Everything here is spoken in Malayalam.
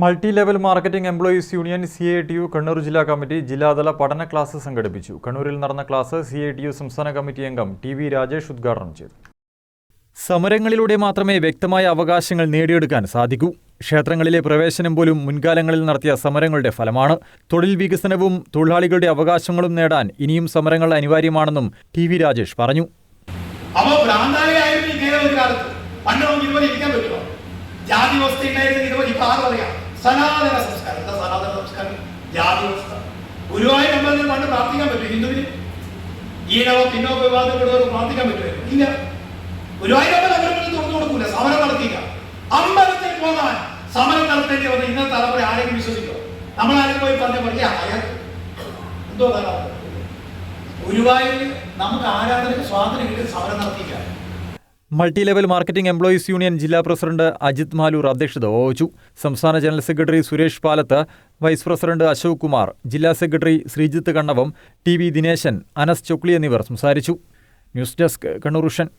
Multi level marketing employees union CITU Kannur ജില്ലാ കമ്മിറ്റി ജില്ലാതല പഠന ക്ലാസ് സംഘടിപ്പിച്ചു. കണ്ണൂരിൽ നടന്ന ക്ലാസ് CITU സംസ്ഥാന കമ്മിറ്റി അംഗം TV രാജേഷ് ഉദ്ഘാടനം ചെയ്തു. സമരങ്ങളിലൂടെ മാത്രമേ വ്യക്തമായ അവകാശങ്ങൾ നേടിയെടുക്കാൻ സാധിക്കൂ. ക്ഷേത്രങ്ങളിലെ പ്രവേശനം പോലും മുൻകാലങ്ങളിൽ നടത്തിയ സമരങ്ങളുടെ ഫലമാണ്. തൊഴിൽ വികസനവും തൊഴിലാളികളുടെ അവകാശങ്ങളും നേടാൻ ഇനിയും സമരങ്ങൾ അനിവാര്യമാണെന്നും TV രാജേഷ് പറഞ്ഞു. ജാതി വ്യവസ്ഥ സനാതന സംസ്കാരം എന്താ സനാതന സംസ്കാരം? ജാതി വ്യവസ്ഥ. ഗുരുവായൂർ അമ്പലത്തിൽ പണ്ട് പ്രാർത്ഥിക്കാൻ പറ്റും ഹിന്ദുവിന്? ഈനവോ പിന്നോക്ക വിവാദപ്പെട്ടവർക്ക് പ്രാർത്ഥിക്കാൻ പറ്റുമോ? ഇല്ല. ഗുരുവായൂർ അമ്പലത്തിൽ തുറന്നു കൊടുക്കൂല, സമരം നടത്തിയില്ല. അമ്പലത്തിൽ പോകാൻ സമരം നടത്തേണ്ടി വന്ന ഇന്നത്തെ തലമുറ ആരെങ്കിലും വിശ്വസിക്കോ? നമ്മളാരും പോയി പറഞ്ഞ എന്തോ ഗുരുവായൂരിൽ നമുക്ക് ആരാധനയ്ക്ക് സ്വാതന്ത്ര്യം കിട്ടി സമരം നടത്തിയില്ല. Multi level marketing employees union ജില്ലാ പ്രസിഡന്റ് അജിത് മാലൂർ അധ്യക്ഷത വഹിച്ചു. സംസ്ഥാന general secretary Suresh Palath, vice president Ashok Kumar, ജില്ലാ സെക്രട്ടറി ശ്രീജിത്ത് കണ്ണവം, TV ദിനേശൻ, അനസ് ചൊക്ലി എന്നിവർ സംസാരിച്ചു. News desk Kannur vision.